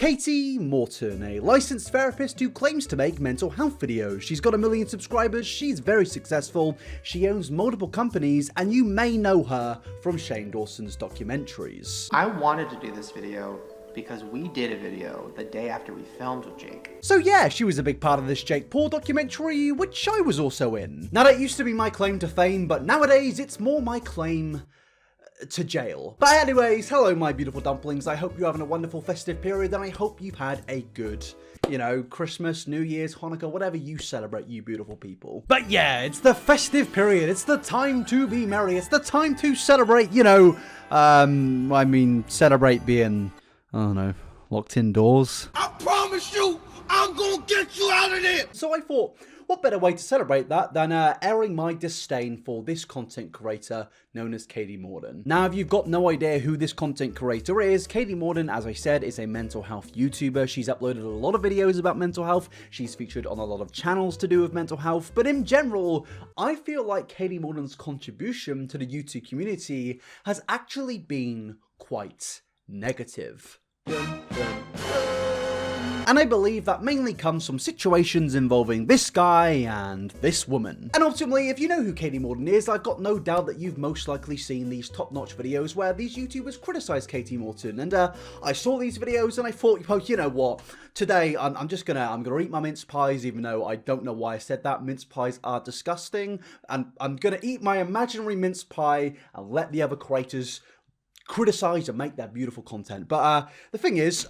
Kati Morton, a licensed therapist who claims to make mental health videos. She's got 1 million subscribers, she's very successful, she owns multiple companies, and you may know her from Shane Dawson's documentaries. I wanted to do this video because we did a video the day after we filmed with Jake. So yeah, she was a big part of this Jake Paul documentary, which I was also in. Now that used to be my claim to fame, but nowadays it's more my claim to jail. But anyways, hello my beautiful dumplings, I hope you're having a wonderful festive period, and I hope you've had a good, you know, Christmas, New Year's, Hanukkah, whatever you celebrate, you beautiful people. But yeah, it's the festive period, it's the time to be merry, it's the time to celebrate, you know, celebrate being, I don't know, locked indoors. I promise you, I'm gonna get you out of there! So I thought, what better way to celebrate that than airing my disdain for this content creator known as Kati Morton. Now, if you've got no idea who this content creator is, Kati Morton, as I said, is a mental health YouTuber. She's uploaded a lot of videos about mental health. She's featured on a lot of channels to do with mental health. But in general, I feel like Kati Morton's contribution to the YouTube community has actually been quite negative. And I believe that mainly comes from situations involving this guy and this woman. And ultimately, if you know who Kati Morton is, I've got no doubt that you've most likely seen these top-notch videos where these YouTubers criticize Kati Morton. And I saw these videos and I thought, oh, you know what? Today, I'm gonna eat my mince pies, even though I don't know why I said that. Mince pies are disgusting. And I'm gonna eat my imaginary mince pie and let the other creators criticize and make their beautiful content. But the thing is,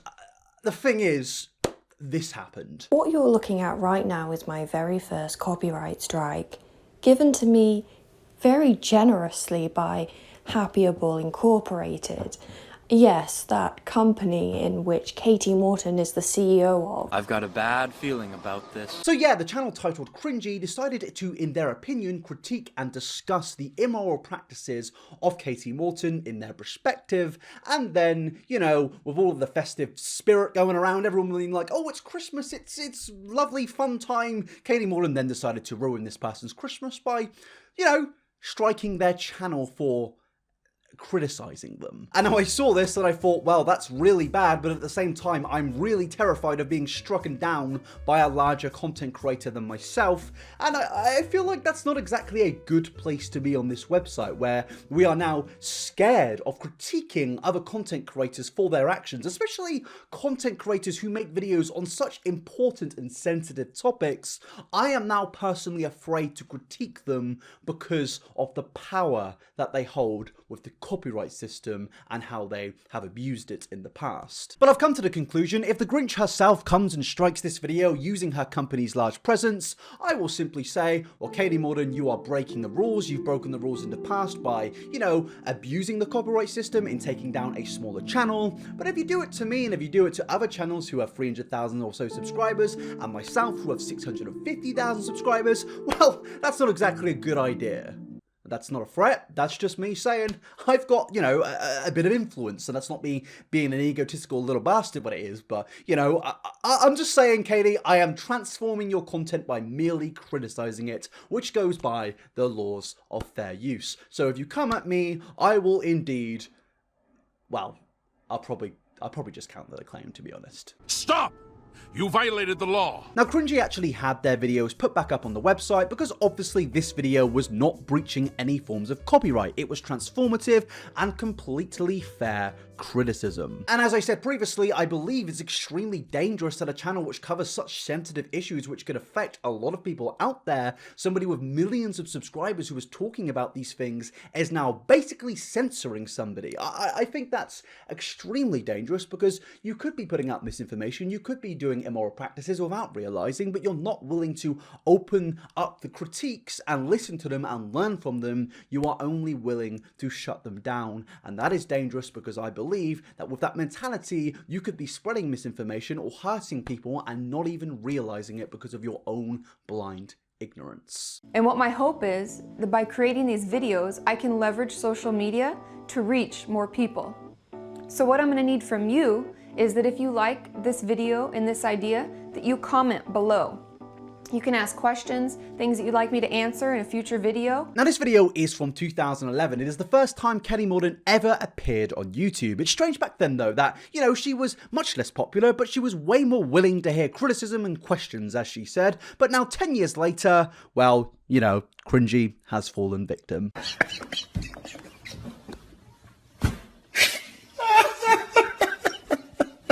this happened. What you're looking at right now is my very first copyright strike, given to me very generously by Happyable Incorporated. Yes, that company in which Kati Morton is the CEO of. I've got a bad feeling about this. So yeah, the channel titled Cringy decided to, in their opinion, critique and discuss the immoral practices of Kati Morton in their perspective, and then, you know, with all of the festive spirit going around, everyone being like, oh, it's Christmas, it's lovely, fun time. Kati Morton then decided to ruin this person's Christmas by, you know, striking their channel for criticizing them. And now I saw this and I thought, well, that's really bad, but at the same time, I'm really terrified of being struck down by a larger content creator than myself, and I feel like that's not exactly a good place to be on this website, where we are now scared of critiquing other content creators for their actions, especially content creators who make videos on such important and sensitive topics. I am now personally afraid to critique them because of the power that they hold with the copyright system and how they have abused it in the past. But I've come to the conclusion, if the Grinch herself comes and strikes this video using her company's large presence, I will simply say, well, Kati Morton, you are breaking the rules. You've broken the rules in the past by, you know, abusing the copyright system in taking down a smaller channel. But if you do it to me, and if you do it to other channels who have 300,000 or so subscribers, and myself who have 650,000 subscribers, well, that's not exactly a good idea. That's not a threat, that's just me saying I've got, you know, a bit of influence, and that's not me being an egotistical little bastard, what it is, but, you know, I'm just saying, Kati, I am transforming your content by merely criticizing it, which goes by the laws of fair use. So if you come at me, I will indeed, well, I'll probably just counter the claim, to be honest. Stop! You violated the law. Now, Cringy actually had their videos put back up on the website because obviously this video was not breaching any forms of copyright. It was transformative and completely fair criticism. And as I said previously, I believe it's extremely dangerous that a channel which covers such sensitive issues which could affect a lot of people out there, somebody with millions of subscribers who was talking about these things, is now basically censoring somebody. I think that's extremely dangerous because you could be putting out misinformation, you could be doing immoral practices without realizing, but you're not willing to open up the critiques and listen to them and learn from them. You are only willing to shut them down, and that is dangerous because I believe that with that mentality, you could be spreading misinformation or hurting people and not even realizing it because of your own blind ignorance. And what my hope is that by creating these videos, I can leverage social media to reach more people. So what I'm going to need from you is that if you like this video and this idea, that you comment below. You can ask questions, things that you'd like me to answer in a future video. Now this video is from 2011. It is the first time Kati Morton ever appeared on YouTube. It's strange back then though that, you know, she was much less popular, but she was way more willing to hear criticism and questions, as she said. But now 10 years later, well, you know, cringy has fallen victim.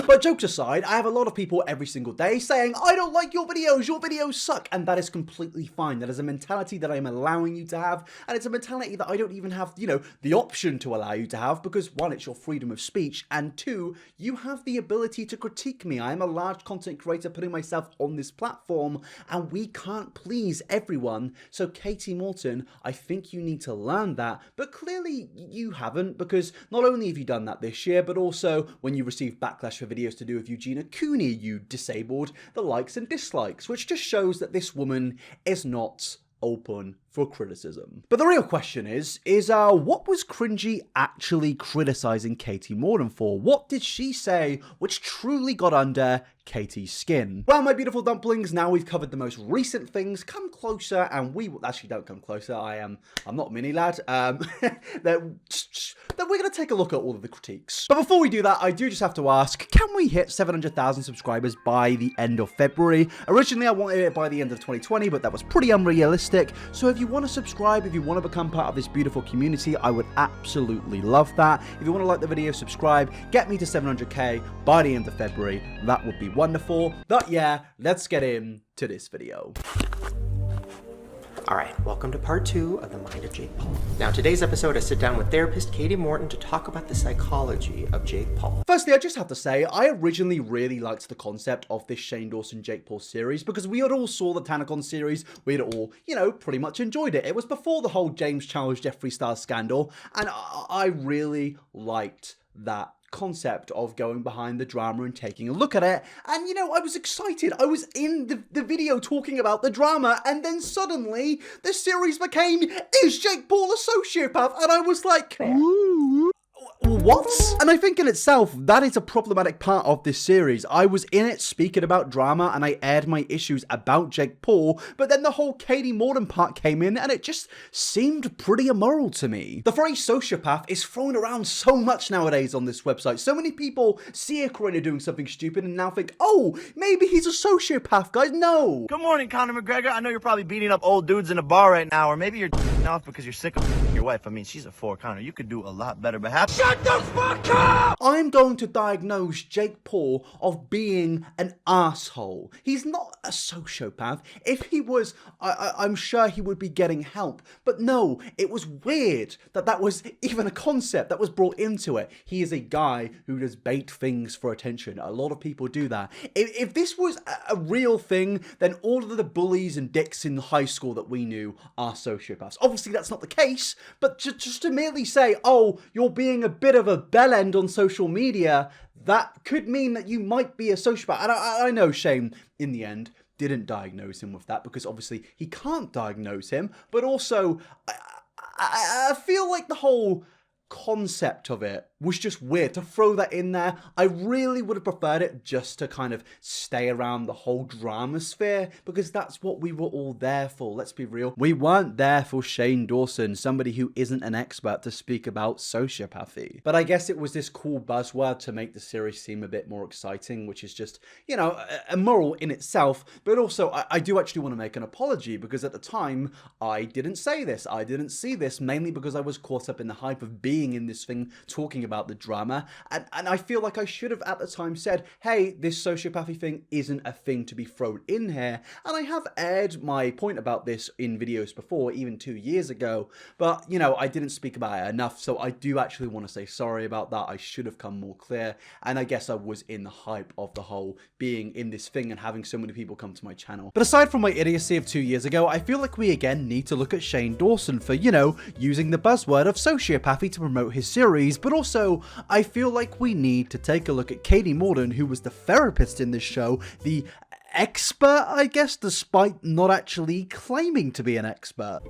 But jokes aside, I have a lot of people every single day saying, I don't like your videos suck, and that is completely fine. That is a mentality that I am allowing you to have, and it's a mentality that I don't even have, you know, the option to allow you to have, because one, it's your freedom of speech, and two, you have the ability to critique me. I am a large content creator putting myself on this platform, and we can't please everyone. So Kati Morton, I think you need to learn that, but clearly you haven't, because not only have you done that this year, but also when you received backlash for videos to do with Eugenia Cooney, you disabled the likes and dislikes, which just shows that this woman is not open for criticism. But the real question is what was cringy actually criticizing Kati Morton for? What did she say which truly got under Kati's skin? Well, my beautiful dumplings, now we've covered the most recent things. Come closer, and we will actually don't come closer. I'm not mini lad. That we're gonna take a look at all of the critiques. But before we do that, I do just have to ask, can we hit 700,000 subscribers by the end of February? Originally, I wanted it by the end of 2020, but that was pretty unrealistic. So if you want to subscribe, if you want to become part of this beautiful community, I would absolutely love that. If you want to like the video, subscribe, get me to 700k by the end of February. That would be wonderful. But yeah, let's get into this video. Alright, welcome to part 2 of The Mind of Jake Paul. Now, today's episode, I sit down with therapist Kati Morton to talk about the psychology of Jake Paul. Firstly, I just have to say, I originally really liked the concept of this Shane Dawson Jake Paul series because we had all saw the Tanacon series, we had all, you know, pretty much enjoyed it. It was before the whole James Charles Jeffree Star scandal, and I really liked that concept of going behind the drama and taking a look at it. And you know, I was excited. I was in the video talking about the drama, and then suddenly the series became, is Jake Paul a sociopath? And I was like, what? And I think in itself, that is a problematic part of this series. I was in it speaking about drama and I aired my issues about Jake Paul, but then the whole Kati Morton part came in and it just seemed pretty immoral to me. The phrase sociopath is thrown around so much nowadays on this website. So many people see a creator doing something stupid and now think, oh, maybe he's a sociopath, guys. No. Good morning, Conor McGregor. I know you're probably beating up old dudes in a bar right now, or maybe you're off because you're sick of your wife. I mean, she's a 4, Conor. You could do a lot better, but shut the fuck up! I'm going to diagnose Jake Paul of being an asshole. He's not a sociopath. If he was, I'm sure he would be getting help. But no, it was weird that was even a concept that was brought into it. He is a guy who does bait things for attention. A lot of people do that. If this was a real thing, then all of the bullies and dicks in high school that we knew are sociopaths. Obviously, that's not the case, but just to merely say, oh, you're being a bit of a bellend on social media, that could mean that you might be a sociopath. And I know Shane, in the end, didn't diagnose him with that because obviously he can't diagnose him, but also I feel like the whole concept of it was just weird to throw that in there. I really would have preferred it just to kind of stay around the whole drama sphere because that's what we were all there for. Let's be real. We weren't there for Shane Dawson, somebody who isn't an expert, to speak about sociopathy. But I guess it was this cool buzzword to make the series seem a bit more exciting, which is just, you know, immoral in itself. But also, I do actually want to make an apology because at the time, I didn't say this. I didn't see this, mainly because I was caught up in the hype of being in this thing, talking about the drama, and I feel like I should have at the time said, hey, this sociopathy thing isn't a thing to be thrown in here, and I have aired my point about this in videos before, even 2 years ago, but you know, I didn't speak about it enough, so I do actually want to say sorry about that. I should have come more clear, and I guess I was in the hype of the whole being in this thing and having so many people come to my channel. But aside from my idiocy of 2 years ago, I feel like we again need to look at Shane Dawson for, you know, using the buzzword of sociopathy to promote his series, but also I feel like we need to take a look at Kati Morton, who was the therapist in this show, the expert, I guess, despite not actually claiming to be an expert.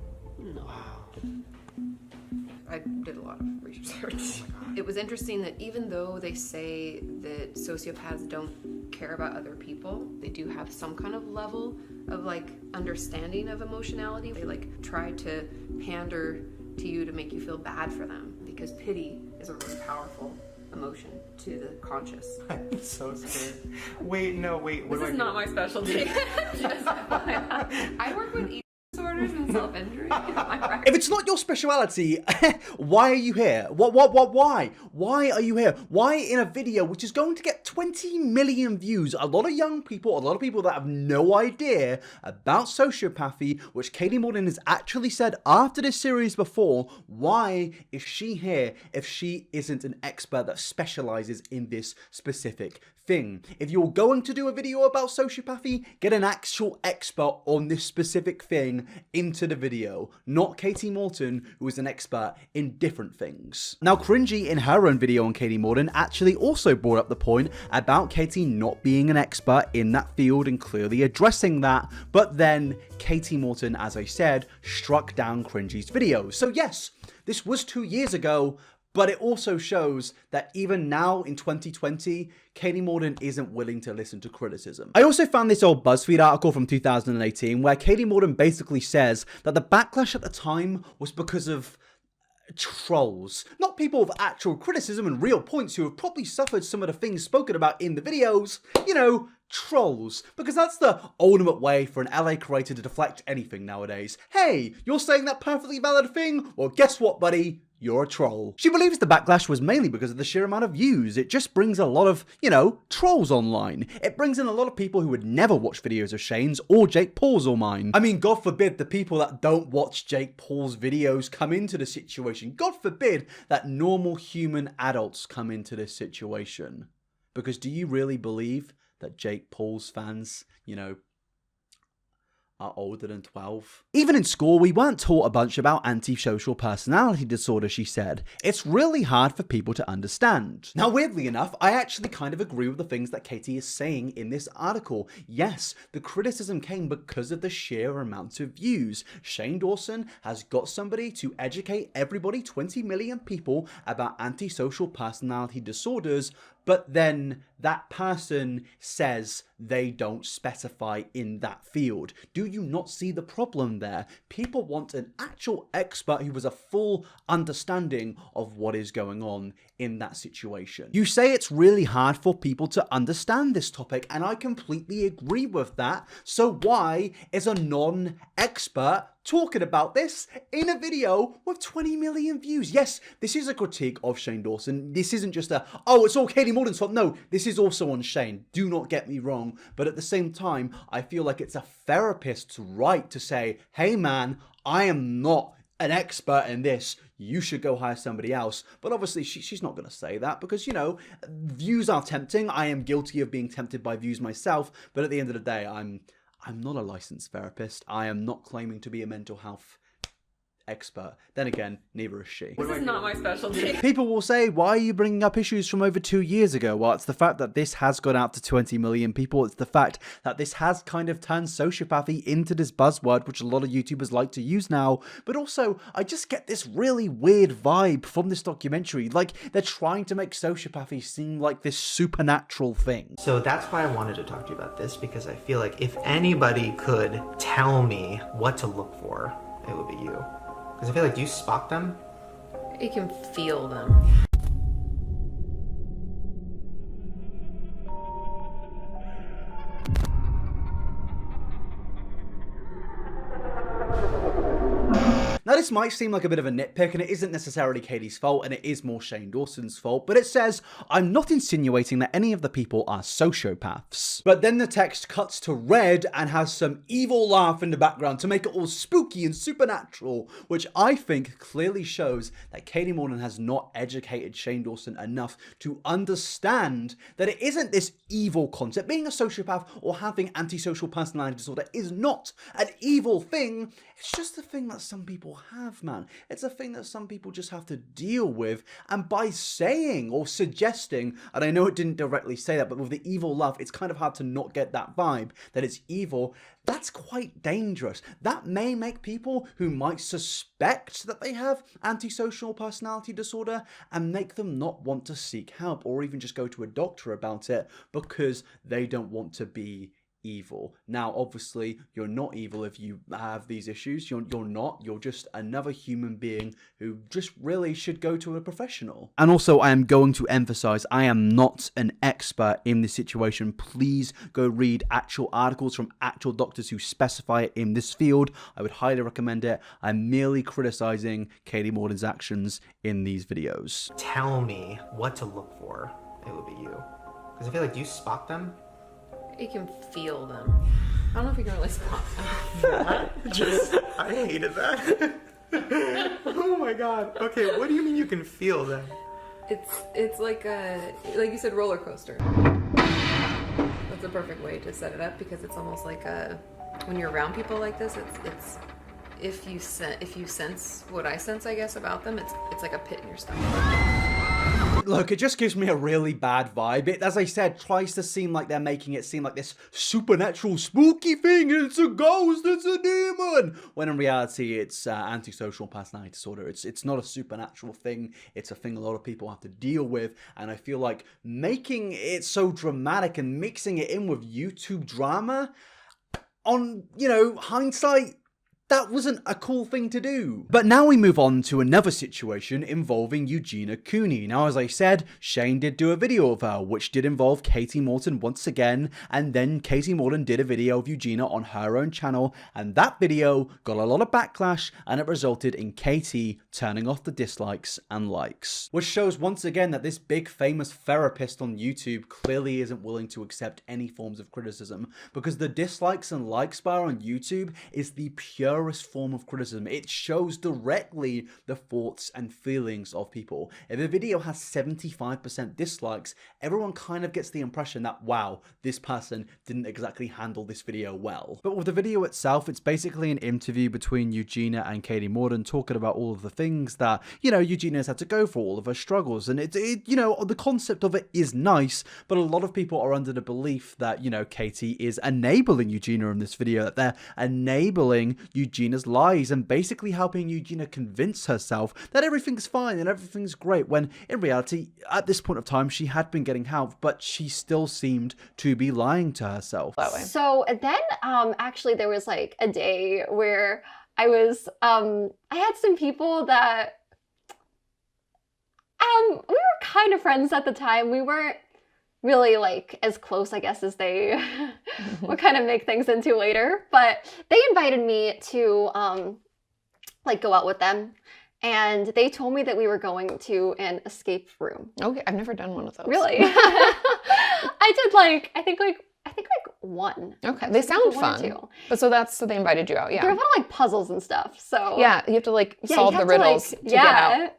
I did a lot of research. It was interesting that even though they say that sociopaths don't care about other people, they do have some kind of level of like understanding of emotionality. They like try to pander to you to make you feel bad for them, because pity is a really powerful emotion to the conscious. I'm so scared. Wait. This is not my specialty. I work with eating disorders and self-injury. If it's not your speciality, why are you here? Why? Why are you here? Why in a video which is going to get 20 million views? A lot of young people, a lot of people that have no idea about sociopathy, which Kati Morton has actually said after this series before. Why is she here if she isn't an expert that specializes in this specific thing? If you're going to do a video about sociopathy, get an actual expert on this specific thing into the video, not Kati Morton, who is an expert in different things. Now, Cringy, in her own video on Kati Morton, actually also brought up the point about Kati not being an expert in that field and clearly addressing that, but then Kati Morton, as I said, struck down Cringy's video. So yes, this was 2 years ago, but it also shows that even now in 2020, Kati Morton isn't willing to listen to criticism. I also found this old BuzzFeed article from 2018 where Kati Morton basically says that the backlash at the time was because of trolls, not people with actual criticism and real points who have probably suffered some of the things spoken about in the videos, you know, trolls, because that's the ultimate way for an LA creator to deflect anything nowadays. Hey, you're saying that perfectly valid thing? Well, guess what, buddy? You're a troll. She believes the backlash was mainly because of the sheer amount of views. It just brings a lot of, you know, trolls online. It brings in a lot of people who would never watch videos of Shane's or Jake Paul's or mine. I mean, God forbid the people that don't watch Jake Paul's videos come into the situation. God forbid that normal human adults come into this situation. Because do you really believe that Jake Paul's fans, you know, are older than 12. Even in school, we weren't taught a bunch about antisocial personality disorder, she said. It's really hard for people to understand. Now, weirdly enough, I actually kind of agree with the things that Kati is saying in this article. Yes, the criticism came because of the sheer amount of views. Shane Dawson has got somebody to educate everybody, 20 million people, about antisocial personality disorders, but then that person says they don't specify in that field. Do you not see the problem there? People want an actual expert who has a full understanding of what is going on in that situation. You say it's really hard for people to understand this topic, and I completely agree with that. So why is a non-expert talking about this in a video with 20 million views? Yes, this is a critique of Shane Dawson. This isn't just a, oh, it's all Kati Morton's fault. No, this is also on Shane. Do not get me wrong. But at the same time, I feel like it's a therapist's right to say, hey man, I am not an expert in this. You should go hire somebody else. But obviously she's not going to say that because, you know, views are tempting. I am guilty of being tempted by views myself. But at the end of the day, I'm not a licensed therapist. I am not claiming to be a mental health expert. Then again, neither is she. This is not my specialty. People will say, why are you bringing up issues from over 2 years ago? Well, it's the fact that this has gone out to 20 million people. It's the fact that this has kind of turned sociopathy into this buzzword, which a lot of YouTubers like to use now. But also, I just get this really weird vibe from this documentary. Like, they're trying to make sociopathy seem like this supernatural thing. So that's why I wanted to talk to you about this, because I feel like if anybody could tell me what to look for, it would be you. Because I feel like, do you spot them? You can feel them. Now, this might seem like a bit of a nitpick, and it isn't necessarily Kati's fault, and it is more Shane Dawson's fault, but it says, I'm not insinuating that any of the people are sociopaths. But then the text cuts to red and has some evil laugh in the background to make it all spooky and supernatural, which I think clearly shows that Kati Morton has not educated Shane Dawson enough to understand that it isn't this evil concept. Being a sociopath or having antisocial personality disorder is not an evil thing. It's just a thing that some people people have, man. It's a thing that some people just have to deal with. And by saying or suggesting, and I know it didn't directly say that, but with the evil love, it's kind of hard to not get that vibe that it's evil. That's quite dangerous. That may make people who might suspect that they have antisocial personality disorder and make them not want to seek help or even just go to a doctor about it because they don't want to be evil. Now, obviously, you're not evil if you have these issues. You're not. You're just another human being who just really should go to a professional. And also, I am going to emphasize, I am not an expert in this situation. Please go read actual articles from actual doctors who specify it in this field. I would highly recommend it. I'm merely criticizing Kati Morton's actions in these videos. Tell me what to look for. It would be you. Because I feel like, do you spot them? You can feel them. I don't know if you can really spot them. I hated that. Oh my god. Okay, what do you mean you can feel them? It's like you said, roller coaster. That's a perfect way to set it up because it's almost like when you're around people like this, it's if you sense what I sense, I guess, about them, it's like a pit in your stomach. Look, it just gives me a really bad vibe. It, as I said, tries to seem like they're making it seem like this supernatural, spooky thing. It's a ghost, it's a demon. When in reality, it's antisocial personality disorder. It's not a supernatural thing. It's a thing a lot of people have to deal with. And I feel like making it so dramatic and mixing it in with YouTube drama, on, hindsight, that wasn't a cool thing to do. But now we move on to another situation involving Eugenia Cooney. Now, as I said, Shane did do a video of her, which did involve Kati Morton once again, and then Kati Morton did a video of Eugenia on her own channel, and that video got a lot of backlash, and it resulted in Kati turning off the dislikes and likes. Which shows once again that this big famous therapist on YouTube clearly isn't willing to accept any forms of criticism, because the dislikes and likes bar on YouTube is the purest form of criticism. It shows directly the thoughts and feelings of people. If a video has 75% dislikes, everyone kind of gets the impression that, wow, this person didn't exactly handle this video well. But with the video itself, it's basically an interview between Eugenia and Kati Morton talking about all of the things that, Eugenia's had to go for, all of her struggles. And the concept of it is nice, but a lot of people are under the belief that, Kati is enabling Eugenia in this video, that they're enabling Eugenia's lies and basically helping Eugenia convince herself that everything's fine and everything's great, when in reality, at this point of time, she had been getting help, but she still seemed to be lying to herself. So then, actually, there was like a day where I had some people that, we were kind of friends at the time. We weren't really like as close, I guess, as they would kind of make things into later. But they invited me to go out with them, and they told me that we were going to an escape room. Okay, I've never done one of those. Really? I did I think one. Okay, they sound fun. But so they invited you out, yeah. There were like puzzles and stuff. So yeah, you have to solve the riddles to get out.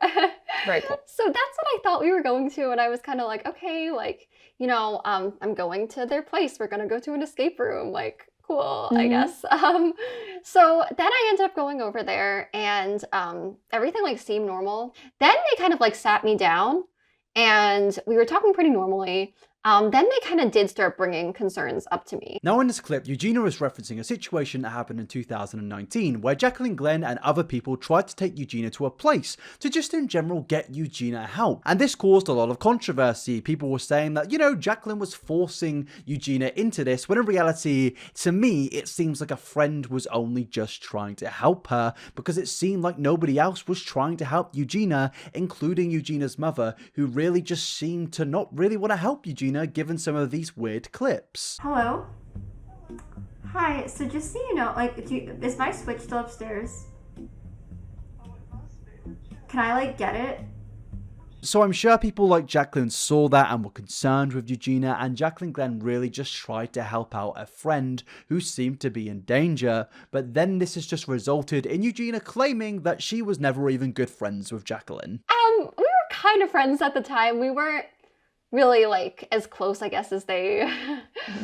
Very cool. So that's what I thought we were going to, and I was kind of like, okay, I'm going to their place. We're gonna go to an escape room. Cool, I guess. So then I ended up going over there, and everything seemed normal. Then they kind of sat me down, and we were talking pretty normally. Then they kind of did start bringing concerns up to me. Now in this clip, Eugenia is referencing a situation that happened in 2019 where Jaclyn Glenn and other people tried to take Eugenia to a place to just in general get Eugenia help. And this caused a lot of controversy. People were saying that, Jaclyn was forcing Eugenia into this, when in reality, to me, it seems like a friend was only just trying to help her, because it seemed like nobody else was trying to help Eugenia, including Eugenia's mother, who really just seemed to not really want to help Eugenia, given some of these weird clips. Hello? Hi, so just so you know, is my Switch still upstairs? Can I, get it? So I'm sure people like Jaclyn saw that and were concerned with Eugenia, and Jaclyn Glenn really just tried to help out a friend who seemed to be in danger, but then this has just resulted in Eugenia claiming that she was never even good friends with Jaclyn. We were kind of friends at the time. We weren't really like as close, I guess, as they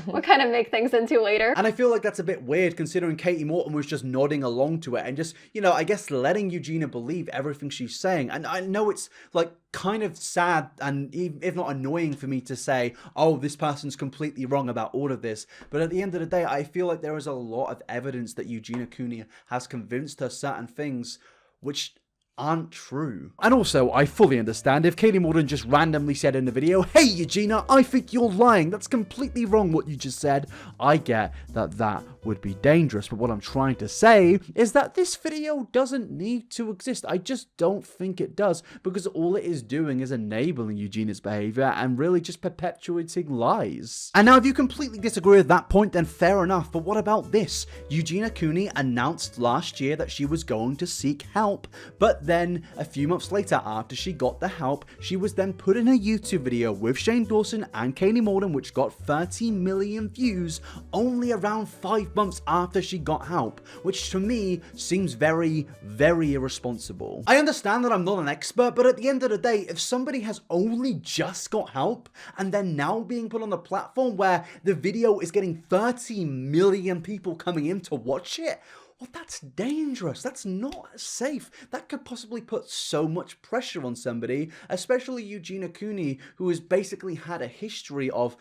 will kind of make things into later. And I feel like that's a bit weird considering Kati Morton was just nodding along to it and just, you know, I guess letting Eugenia believe everything she's saying. And I know it's like kind of sad and if not annoying for me to say, oh, this person's completely wrong about all of this. But at the end of the day, I feel like there is a lot of evidence that Eugenia Cooney has convinced her certain things which aren't true. And also, I fully understand if Kati Morton just randomly said in the video, hey Eugenia, I think you're lying, that's completely wrong what you just said. I get that that would be dangerous, but what I'm trying to say is that this video doesn't need to exist. I just don't think it does, because all it is doing is enabling Eugenia's behavior and really just perpetuating lies. And now if you completely disagree with that point, then fair enough, but what about this? Eugenia Cooney announced last year that she was going to seek help, but then a few months later, after she got the help, she was then put in a YouTube video with Shane Dawson and Kati Morton, which got 30 million views only around 5 months after she got help, which to me seems very, very irresponsible. I understand that I'm not an expert, but at the end of the day, if somebody has only just got help and they're now being put on the platform where the video is getting 30 million people coming in to watch it, well, that's dangerous. That's not safe. That could possibly put so much pressure on somebody, especially Eugenia Cooney, who has basically had a history of,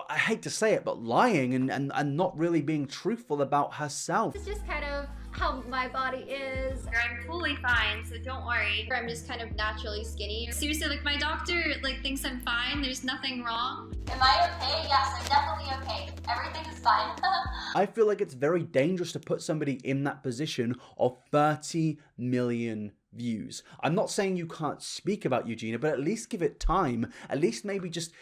I hate to say it, but lying and not really being truthful about herself. It's just kind of how my body is. I'm totally fine, so don't worry. I'm just kind of naturally skinny. Seriously, like my doctor thinks I'm fine. There's nothing wrong. Am I okay? Yes, I'm definitely okay. Everything is fine. I feel like it's very dangerous to put somebody in that position of 30 million views. I'm not saying you can't speak about Eugenia, but at least give it time. At least maybe just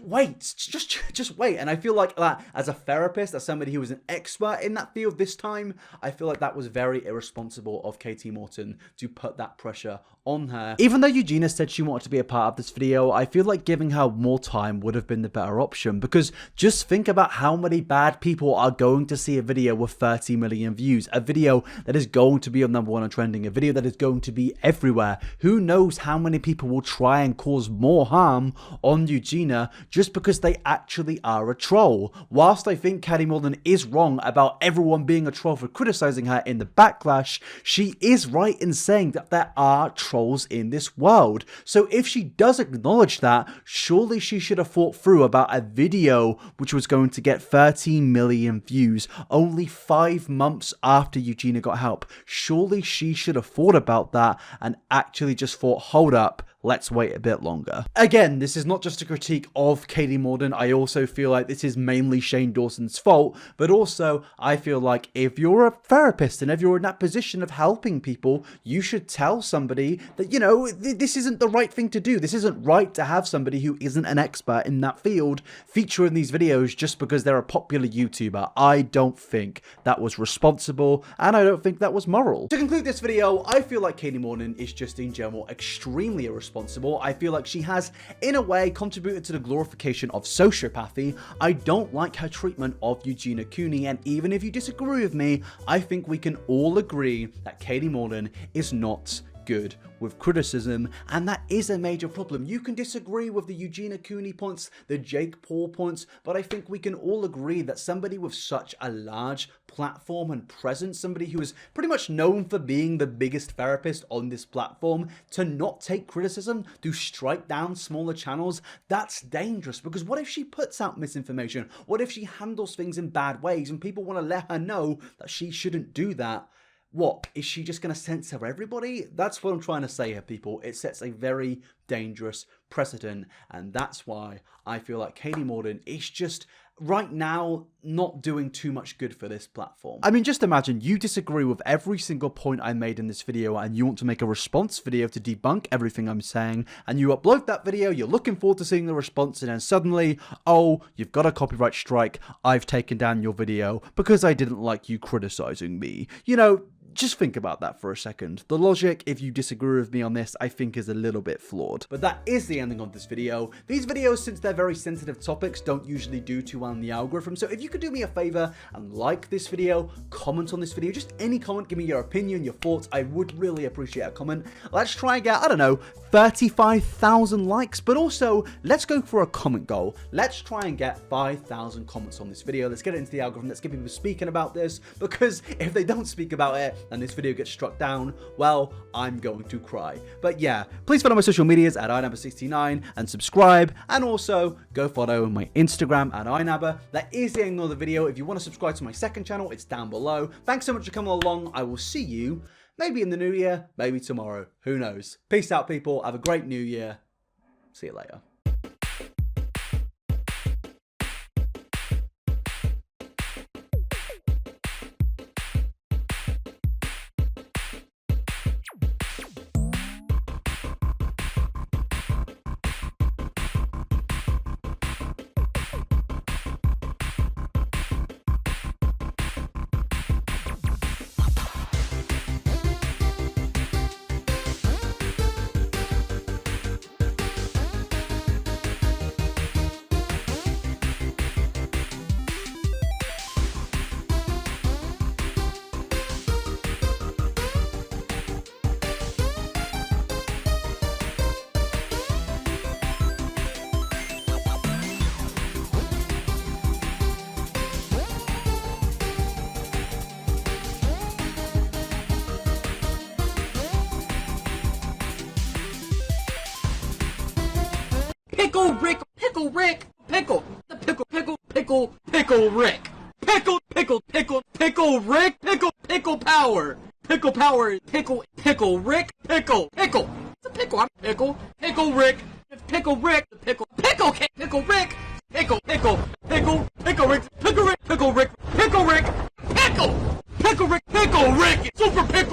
wait, just wait. And I feel like that as a therapist, as somebody who was an expert in that field this time, I feel like that was very irresponsible of Kati Morton to put that pressure on her. Even though Eugenia said she wanted to be a part of this video, I feel like giving her more time would have been the better option, because just think about how many bad people are going to see a video with 30 million views, a video that is going to be on #1 on trending, a video that is going to be everywhere. Who knows how many people will try and cause more harm on Eugenia just because they actually are a troll. Whilst I think Kati Morton is wrong about everyone being a troll for criticizing her in the backlash, she is right in saying that there are trolls in this world. So if she does acknowledge that, surely she should have thought through about a video which was going to get 13 million views only 5 months after Eugenia got help. Surely she should have thought about that and actually just thought, hold up, let's wait a bit longer. Again, this is not just a critique of Kati Morton. I also feel like this is mainly Shane Dawson's fault, but also I feel like if you're a therapist and if you're in that position of helping people, you should tell somebody that, you know, this isn't the right thing to do. This isn't right to have somebody who isn't an expert in that field feature in these videos just because they're a popular YouTuber. I don't think that was responsible, and I don't think that was moral. To conclude this video, I feel like Kati Morton is just in general extremely irresponsible. I feel like she has, in a way, contributed to the glorification of sociopathy. I don't like her treatment of Eugenia Cooney, and even if you disagree with me, I think we can all agree that Kati Morton is not good with criticism, and that is a major problem. You can disagree with the Eugenia Cooney points, the Jake Paul points, but I think we can all agree that somebody with such a large platform and presence, somebody who is pretty much known for being the biggest therapist on this platform, to not take criticism, to strike down smaller channels, that's dangerous. Because what if she puts out misinformation? What if she handles things in bad ways and people want to let her know that she shouldn't do that? What, is she just going to censor everybody? That's what I'm trying to say here, people. It sets a very dangerous precedent, and that's why I feel like Kati Morton is just, right now, not doing too much good for this platform. I mean, just imagine you disagree with every single point I made in this video and you want to make a response video to debunk everything I'm saying, and you upload that video, you're looking forward to seeing the response, and then suddenly, oh, you've got a copyright strike, I've taken down your video because I didn't like you criticizing me. You know, just think about that for a second. The logic, if you disagree with me on this, I think is a little bit flawed. But that is the ending of this video. These videos, since they're very sensitive topics, don't usually do too well in the algorithm. So if you could do me a favor and like this video, comment on this video, just any comment, give me your opinion, your thoughts. I would really appreciate a comment. Let's try and get, I don't know, 35,000 likes, but also let's go for a comment goal. Let's try and get 5,000 comments on this video. Let's get it into the algorithm. Let's get people speaking about this, because if they don't speak about it and this video gets struck down, well, I'm going to cry. But yeah, please follow my social medias at inabber69 and subscribe, and also go follow my Instagram at inabber. That is the end of the video. If you want to subscribe to my second channel, it's down below. Thanks so much for coming along. I will see you maybe in the new year, maybe tomorrow. Who knows? Peace out, people. Have a great new year. See you later. Pickle Rick, Pickle Rick, Pickle, the Pickle, Pickle, Pickle, Pickle Rick. Pickle, Pickle, Pickle, Pickle Rick, Pickle, Pickle Power. Pickle Power, Pickle, Pickle Rick, Pickle, Pickle. It's a pickle, I'm Pickle. Pickle Rick, Pickle Rick, Pickle, Pickle, Pickle Rick, Pickle, Pickle, Pickle, Pickle Rick, Pickle Rick, Pickle Rick, Pickle Rick, Pickle, Pickle Rick, Pickle Rick, Super Pickle.